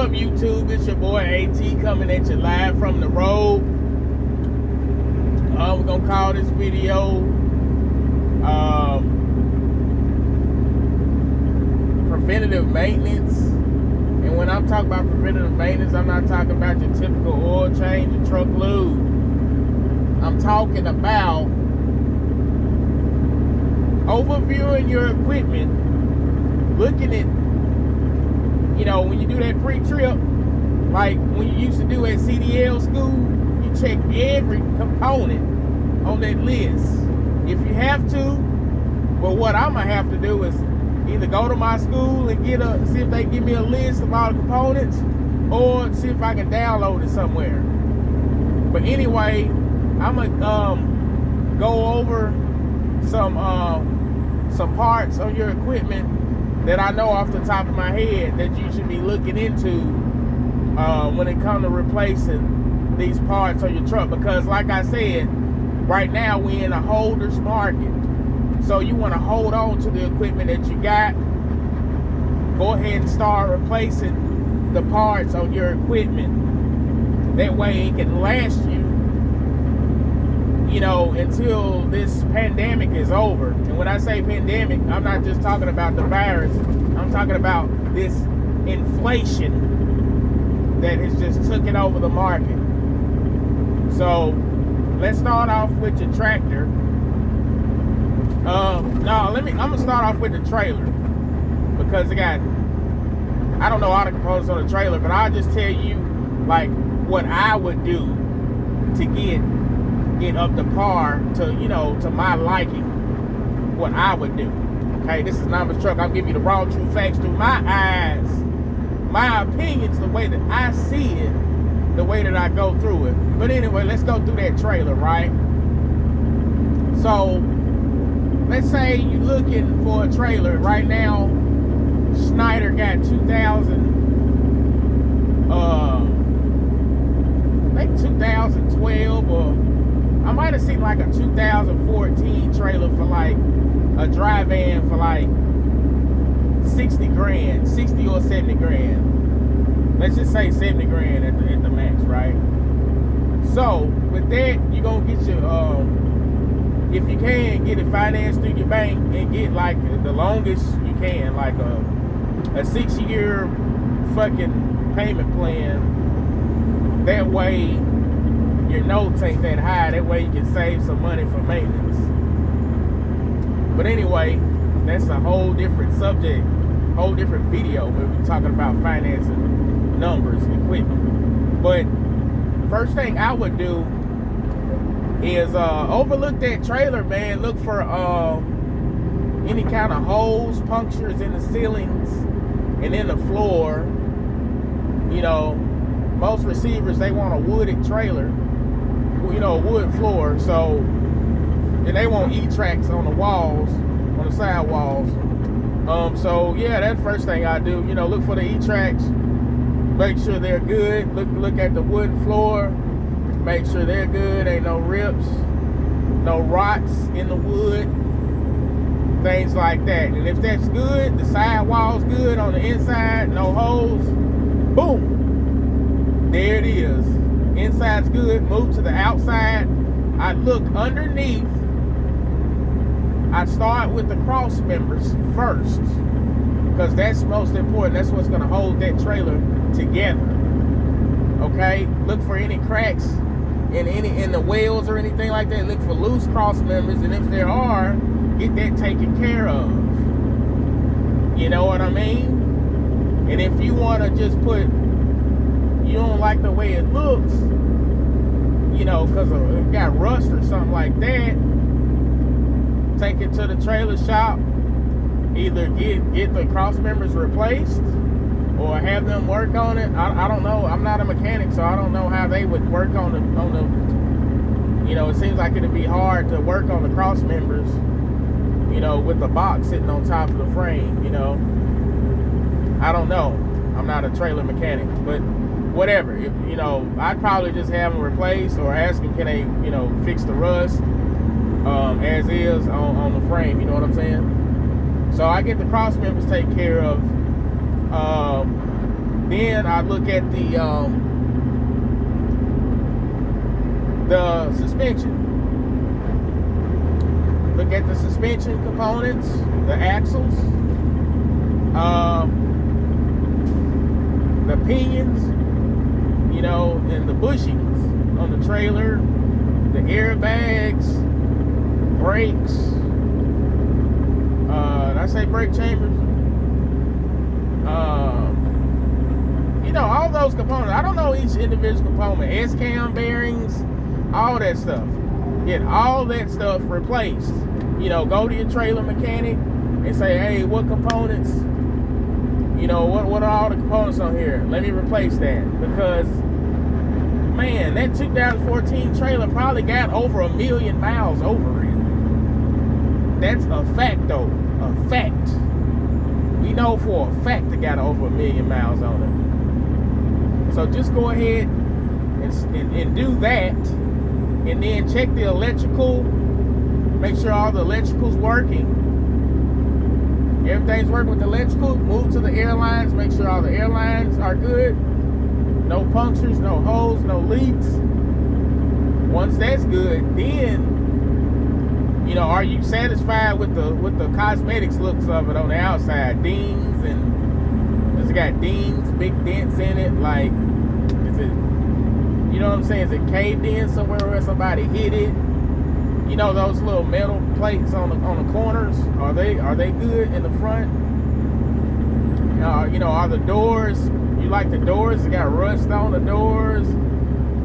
up, YouTube? It's your boy AT coming at you live from the road. We're gonna call this video preventative maintenance. And when I'm talking about preventative maintenance, I'm not talking about your typical oil change and truck lube. I'm talking about overviewing your equipment, looking at, when you do that pre-trip, like when you used to do at CDL school, you check every component on that list. If you have to, but what I'm gonna have to do is either go to my school and see if they give me a list of all the components, or see if I can download it somewhere. But anyway, I'm gonna go over some parts on your equipment that I know off the top of my head that you should be looking into when it comes to replacing these parts on your truck. Because like I said, right now we're in a holder's market. So you want to hold on to the equipment that you got. Go ahead and start replacing the parts on your equipment. That way it can last you, until this pandemic is over. And when I say pandemic, I'm not just talking about the virus. I'm talking about this inflation that has just taken over the market. So let's start off with your tractor. I'm gonna start off with the trailer, because I don't know all the components on the trailer, but I'll just tell you like what I would do to get it up to par to my liking. What I would do. Okay, this is Nama's truck. I'll give you the raw true facts through my eyes, my opinions, the way that I see it, the way that I go through it. But anyway, let's go through that trailer, right? So let's say you're looking for a trailer right now. Schneider got 2012, or I might have seen like a 2014 trailer for like a dry van for like 60 grand, 60 or 70 grand. Let's just say 70 grand at the max, right? So with that, you're gonna get your, if you can, get it financed through your bank and get like the longest you can, like a 6-year fucking payment plan. That way your notes ain't that high. That way you can save some money for maintenance. But anyway, that's a whole different subject, whole different video where we're talking about financing, numbers, equipment. But first thing I would do is overlook that trailer, man. Look for any kind of holes, punctures in the ceilings and in the floor. Most receivers, they want a wooded trailer, wood floor. So, and they want E-tracks on the walls, on the side walls. So yeah, that's the first thing I do. Look for the E-tracks, make sure they're good. Look at the wooden floor, make sure they're good. Ain't no rips, no rots in the wood, things like that. And if that's good, the side wall's good on the inside, no holes, boom, there it is. Inside's good. Move to the outside. I look underneath. I start with the cross members first, because that's most important. That's what's going to hold that trailer together. Okay, look for any cracks in the wheels or anything like that. Look for loose cross members, and if there are, get that taken care of. You know what I mean? And if you want to just put, you don't like the way it looks, because it got rust or something like that, take it to the trailer shop. Either get the cross members replaced or have them work on it. I don't know. I'm not a mechanic, so I don't know how they would work on the it seems like it'd be hard to work on the cross members, with the box sitting on top of the frame, I don't know. I'm not a trailer mechanic, but whatever. I'd probably just have them replaced, or ask them, can they, fix the rust as is on the frame, you know what I'm saying? So I get the cross members taken care of. Then I look at the suspension. Look at the suspension components, the axles, the pinions, you know, and the bushings on the trailer, the airbags, brakes. Did I say brake chambers? You know, all those components. I don't know each individual component. S-cam bearings, all that stuff. Get all that stuff replaced. You know, go to your trailer mechanic and say, hey, what components, you know, what are all the components on here? Let me replace that. Because, man, that 2014 trailer probably got over 1 million miles over it. That's a fact, though. A fact. We know for a fact it got over 1 million miles on it. So just go ahead and do that. And then check the electrical. Make sure all the electrical's working. Everything's working with the electrical. Move to the airlines. Make sure all the airlines are good. No punctures, no holes, no leaks. Once that's good, then, you know, are you satisfied with the cosmetics looks of it on the outside? Dings, and does it got dings, big dents in it? Like, is it, you know what I'm saying? Is it caved in somewhere where somebody hit it? You know, those little metal plates on the corners, are they good in the front? You know, are the doors, you like the doors? It got rust on the doors.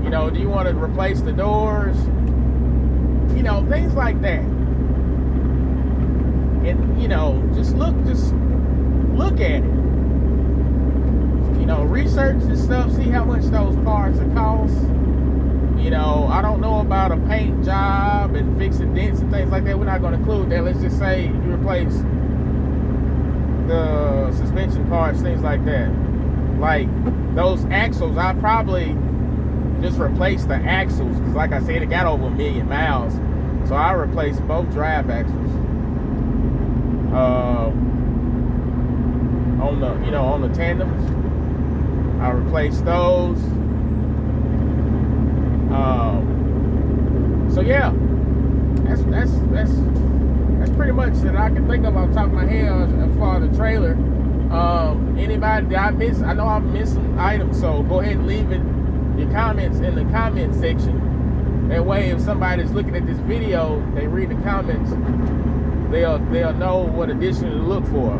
You know, do you want to replace the doors? You know, things like that. And, you know, just look at it. You know, research this stuff, see how much those parts are cost. You know, I don't know about a paint job and fixing dents and things like that. We're not going to include that. Let's just say you replace the suspension parts, things like that. Like those axles, I probably just replace the axles because, like I said, it got over 1 million miles. So I replaced both drive axles on the tandems. I replaced those. So yeah, that's pretty much that I can think of off the top of my head as far as the trailer. Anybody that I miss? I know I've missed some items, so go ahead and leave it your comments in the comment section. That way, if somebody's looking at this video, they read the comments, they'll know what addition to look for.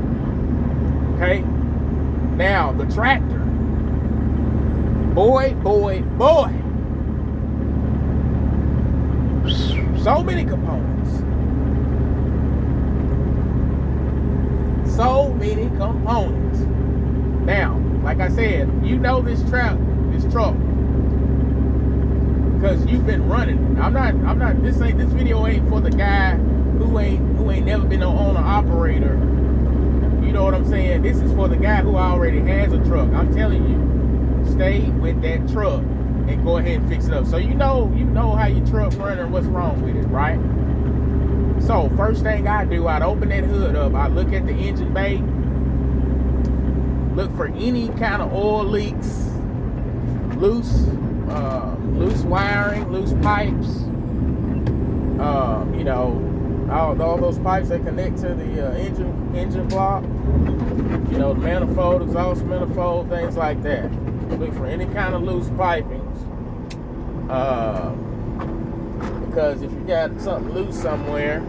Okay. Now the tractor. Boy. So many components. So many components. Now, like I said, you know this truck, because you've been running it. I'm not. This video ain't for the guy who ain't never been an owner operator. You know what I'm saying? This is for the guy who already has a truck. I'm telling you, stay with that truck and go ahead and fix it up. So you know how your truck running and what's wrong with it, right? So first thing I do, I'd open that hood up. I look at the engine bay, look for any kind of oil leaks, loose wiring, loose pipes. You know, all those pipes that connect to the engine block. You know, the manifold, exhaust manifold, things like that. Look for any kind of loose pipings. Because if you got something loose somewhere,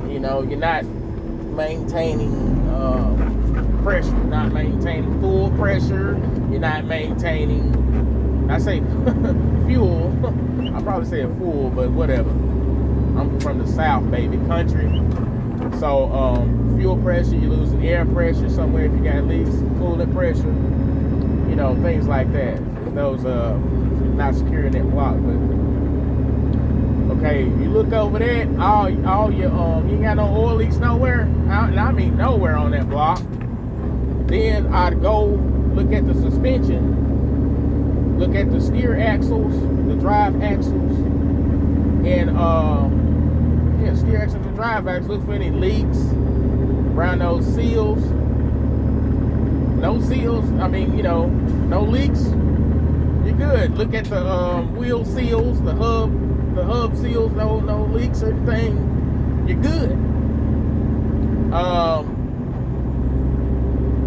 you know, you're not maintaining pressure. You're not maintaining full pressure. You're not maintaining, I say fuel. I probably say full, but whatever. I'm from the South, baby, country. So fuel pressure, you're losing air pressure somewhere if you got leaks, coolant pressure, you know, things like that. Those not securing that block, but okay, you look over that, all your you ain't got no oil leaks nowhere. I mean nowhere on that block. Then I'd go look at the suspension, look at the steer axles, the drive axles, and steer axles and drive axles. Look for any leaks around those seals. No seals, no leaks, you're good. Look at the wheel seals, the hub seals, no leaks or anything, you're good.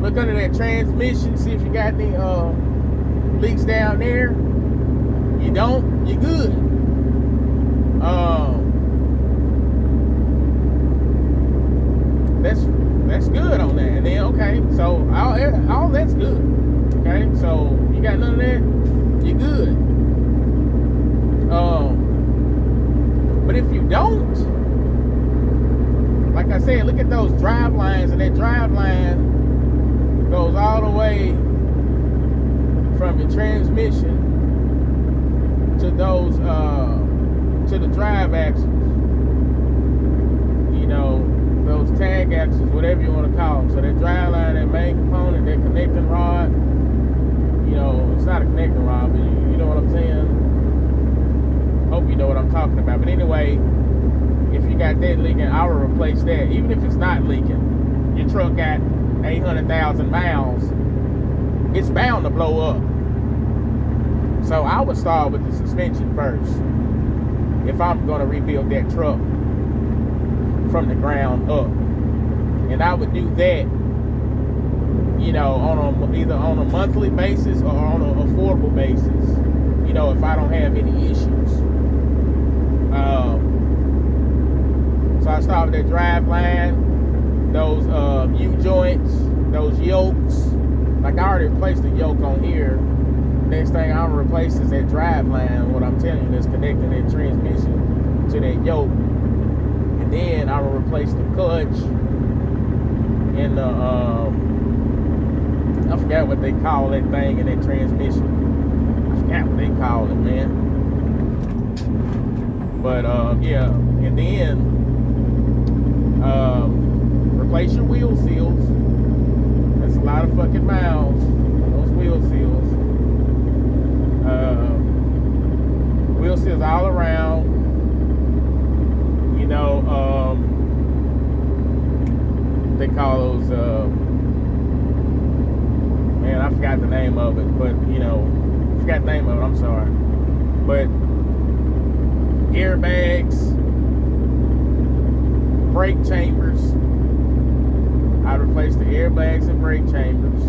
Look under that transmission, see if you got any leaks down there. You don't, you're good. That's good on that. And then, okay, so all that's good. Okay, so you got none of that, you're good. But if you don't, like I said, look at those drive lines, and that drive line goes all the way from your transmission to those to the drive axles, those tag axles, whatever you want to call them. So that drive line, that main component, that connecting rod, it's not a connecting rod, but you know what I'm saying. Hope you know what I'm talking about. But anyway, if you got that leaking, I will replace that. Even if it's not leaking, your truck got 800,000 miles, it's bound to blow up. So I would start with the suspension first if I'm going to rebuild that truck from the ground up. And I would do that, either on a monthly basis or on an affordable basis, if I don't have any issues. So I start with that drive line, those U-joints, those yokes. Like I already replaced the yoke on here. Next thing I'll replace is that drive line, what I'm telling you, that's connecting that transmission to that yoke. And then I will replace the clutch and the, I forgot what they call that thing in that transmission. I forgot what they call it, man. But, yeah, and then replace your wheel seals. That's a lot of fucking miles, those wheel seals. Wheel seals all around. They call those, man, I forgot the name of it, but, I forgot the name of it, I'm sorry. But airbags, brake chambers. I replaced the airbags and brake chambers.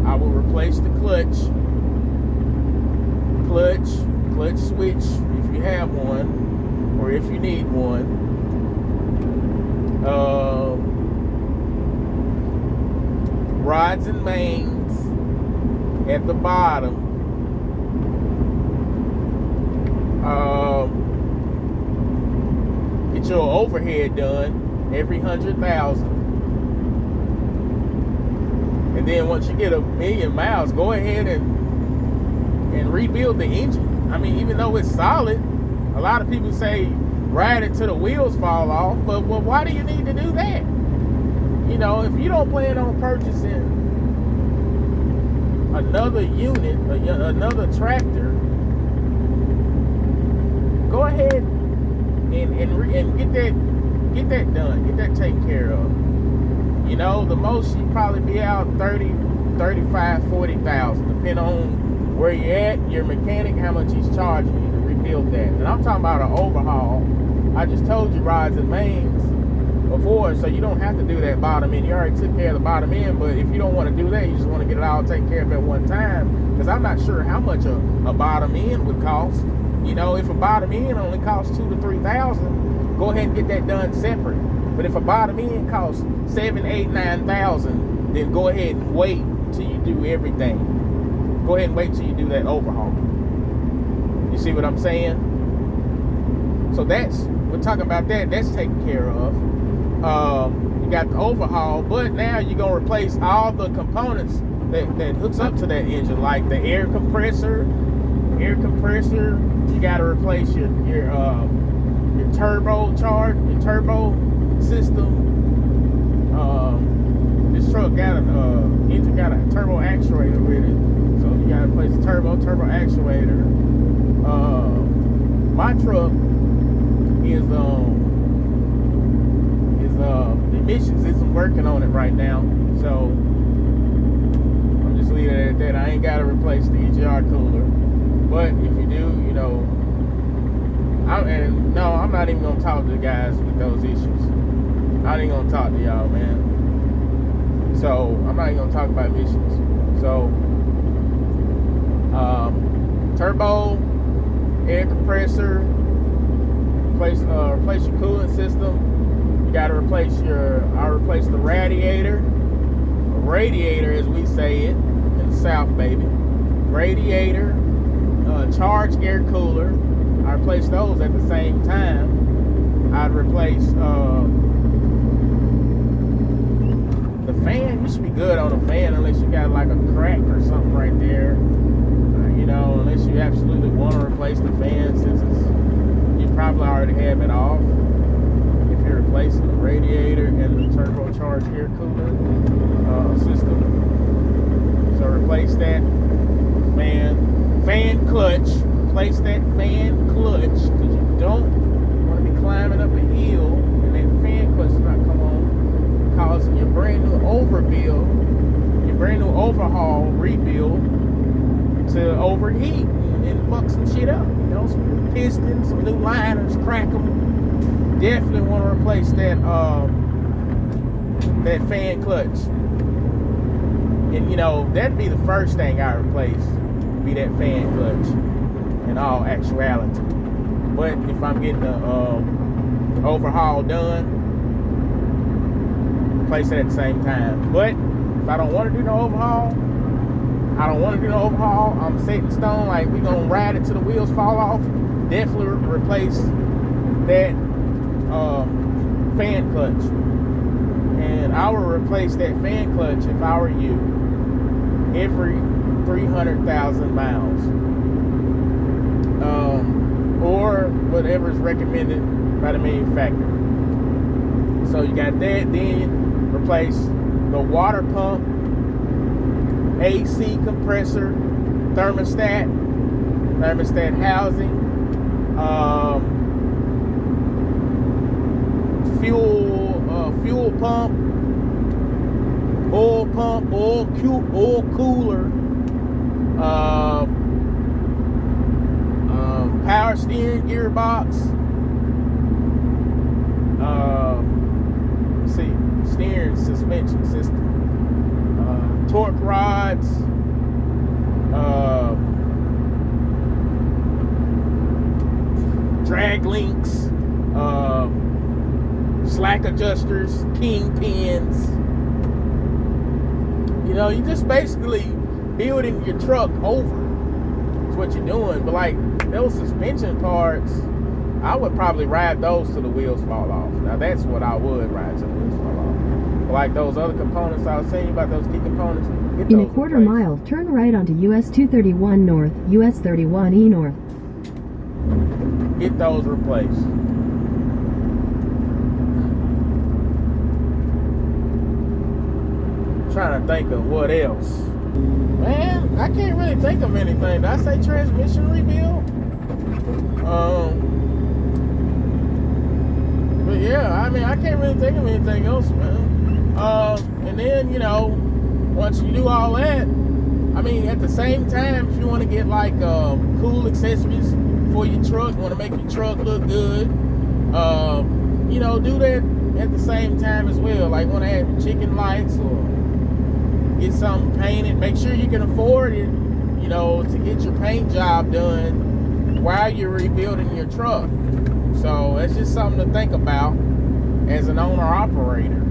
I will replace the clutch switch if you have one, or if you need one. Rods and mains at the bottom. Get your overhead done every 100,000. And then once you get 1,000,000 miles, go ahead and rebuild the engine. I mean, even though it's solid, a lot of people say ride it till the wheels fall off, but well, why do you need to do that? If you don't plan on purchasing another unit, another tractor, go ahead and get that done, get that taken care of. The most you probably be out 30, 35, 40,000, depending on where you're at, your mechanic, how much he's charging you to rebuild that. And I'm talking about an overhaul. I just told you rods and mains before, so you don't have to do that bottom end. You already took care of the bottom end, but if you don't want to do that, you just want to get it all taken care of at one time, because I'm not sure how much a bottom end would cost. If a bottom end only costs $2,000 to $3,000, go ahead and get that done separate. But if a bottom end costs $7,000, $8,000, $9,000, then go ahead and wait till you do everything. Go ahead and wait till you do that overhaul. You see what I'm saying? So we're talking about that. That's taken care of. You got the overhaul, but now you're gonna replace all the components that hooks up to that engine, like the air compressor. You got to replace your turbo system. This truck got engine got a turbo actuator with it, so you got to replace the turbo actuator. My truck is Transmissions isn't working on it right now, so I'm just leaving it at that. I ain't got to replace the EGR cooler, but if you do, you know, I'm not even gonna talk to the guys with those issues. I ain't gonna talk to y'all, man. So I'm not even gonna talk about emissions. So turbo, air compressor, replace your coolant system. You gotta replace I replaced the radiator as we say it in the South, baby. Radiator, charge air cooler. I replaced those at the same time. I'd replace the fan. You should be good on the fan unless you got like a crack or something right there. You know, unless you absolutely want to replace the fan, since you probably already have it off. If you're replacing the radiator and the turbocharged air cooler system, so replace that fan clutch. Replace that fan clutch, because you don't want to be climbing up a hill and that fan clutch is not come on, causing your brand new rebuild to overheat and fuck some shit up. You know, some pistons, some new liners, crack them. Definitely want to replace that fan clutch. And you know, that'd be the first thing I replace, be that fan clutch in all actuality. But if I'm getting the overhaul done, replace it at the same time. But if I don't want to do no overhaul, I'm set in stone, like we gonna ride it till the wheels fall off. Definitely replace that fan clutch. And I would replace that fan clutch, if I were you, every 300,000 miles. Or whatever is recommended by the manufacturer. So you got that. Then replace the water pump, AC compressor, thermostat housing, fuel pump, oil cooler, power steering gearbox, steering suspension system, torque rods, drag links, slack adjusters, kingpins. You know, you just basically building your truck over. That's what you're doing. But like those suspension parts, I would probably ride those till the wheels fall off. Now that's what I would ride till the wheels fall off. But like those other components I was saying about, those key components, in a quarter mile, turn right onto US 231 North, US 31E North. Get those replaced. Trying to think of what else. Man, I can't really think of anything. Did I say transmission rebuild? But yeah, I mean, I can't really think of anything else, man. And then, you know, once you do all that, I mean, at the same time, if you want to get like cool accessories for your truck, want to make your truck look good, you know, do that at the same time as well. Like, want to add chicken lights or get something painted. Make sure you can afford it, you know, to get your paint job done while you're rebuilding your truck. So that's just something to think about as an owner-operator.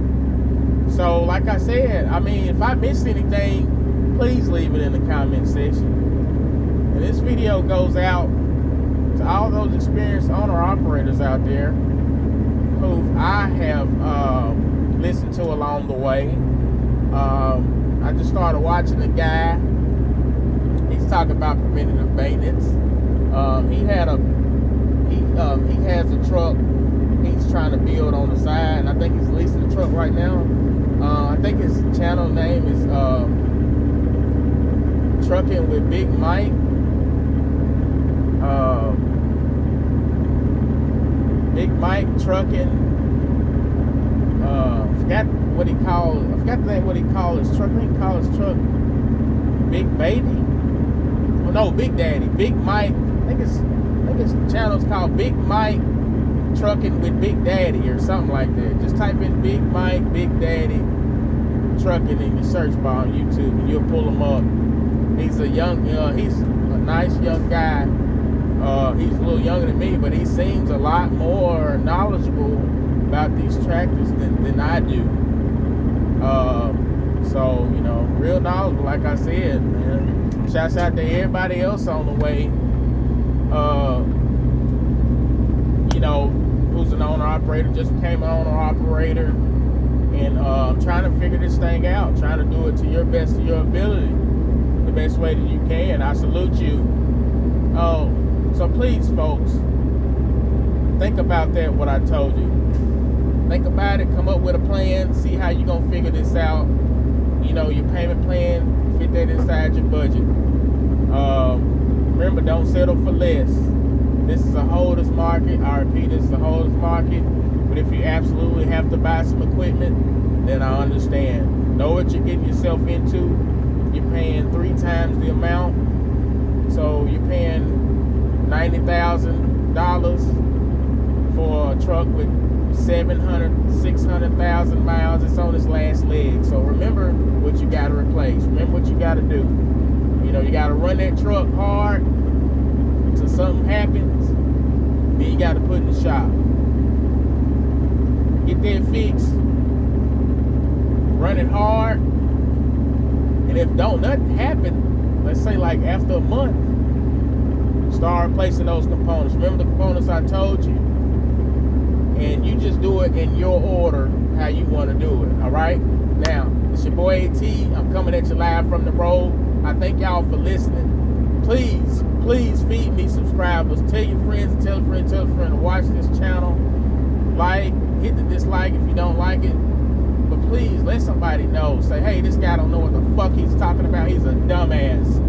So like I said, I mean, if I missed anything, please leave it in the comment section. And this video goes out to all those experienced owner-operators out there who I have listened to along the way. I just started watching a guy. He's talking about preventative maintenance. He has a truck he's trying to build on the side, and I think he's leasing the truck right now. I think his channel name is Trucking with Big Mike. Big Mike Trucking. Forgot what he called. I forgot the name. What he called his truck. I think he called his truck Big Baby. Oh no, Big Daddy, Big Mike. I think his channel's called Big Mike Trucking with Big Daddy or something like that. Just type in Big Mike, Big Daddy Trucking in your search bar on YouTube, and you'll pull him up. He's a he's a nice young guy. He's a little younger than me, but he seems a lot more knowledgeable about these tractors than I do. So, you know, real knowledgeable, like I said, man. Shouts out to everybody else on the way, you know, who's an owner-operator, just became an owner-operator, and trying to figure this thing out, trying to do it to your best of your ability, the best way that you can. I salute you. So please, folks, think about that, what I told you. Think about it, come up with a plan, see how you're going to figure this out. You know, your payment plan, fit that inside your budget. Remember, don't settle for less. This is a holder's market. I repeat, this is a holder's market. But if you absolutely have to buy some equipment, then I understand. Know what you're getting yourself into. You're paying 3 times the amount. So you're paying $90,000 for a truck with 600,000 miles. It's on its last leg. So remember what you got to replace. Remember what you got to do. You know, you got to run that truck hard until something happens. Then you got to put in the shop. Get that fixed. Run it hard. And if nothing happen, let's say like after a month, start replacing those components. Remember the components I told you? And you just do it in your order how you want to do it. All right? Now, it's your boy AT. I'm coming at you live from the road. I thank y'all for listening. Please feed me subscribers. Tell your friends, tell a friend to watch this channel. Like, hit the dislike if you don't like it. But please let somebody know. Say, hey, this guy don't know what the fuck he's talking about. He's a dumbass.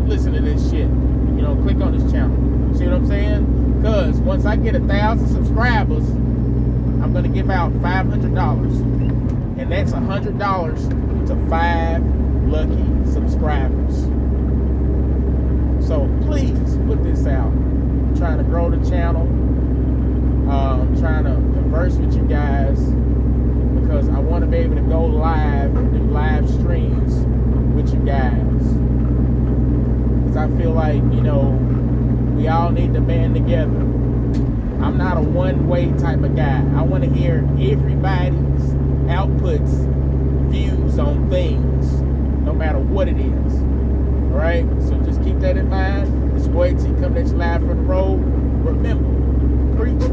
Listen to this shit. You know, click on this channel. See what I'm saying? Because once I get 1,000 subscribers, I'm going to give out $500. And that's $100 to 5 lucky subscribers. So please put this out. I'm trying to grow the channel. I'm trying to converse with you guys because I want to be able to go live and do live streams with you guys. Because I feel like, you know, we all need to band together. I'm not a one-way type of guy. I want to hear everybody's outputs, views on things, no matter what it is. All right? So just keep that in mind. It's boy T coming at you live from the road. Remember, preach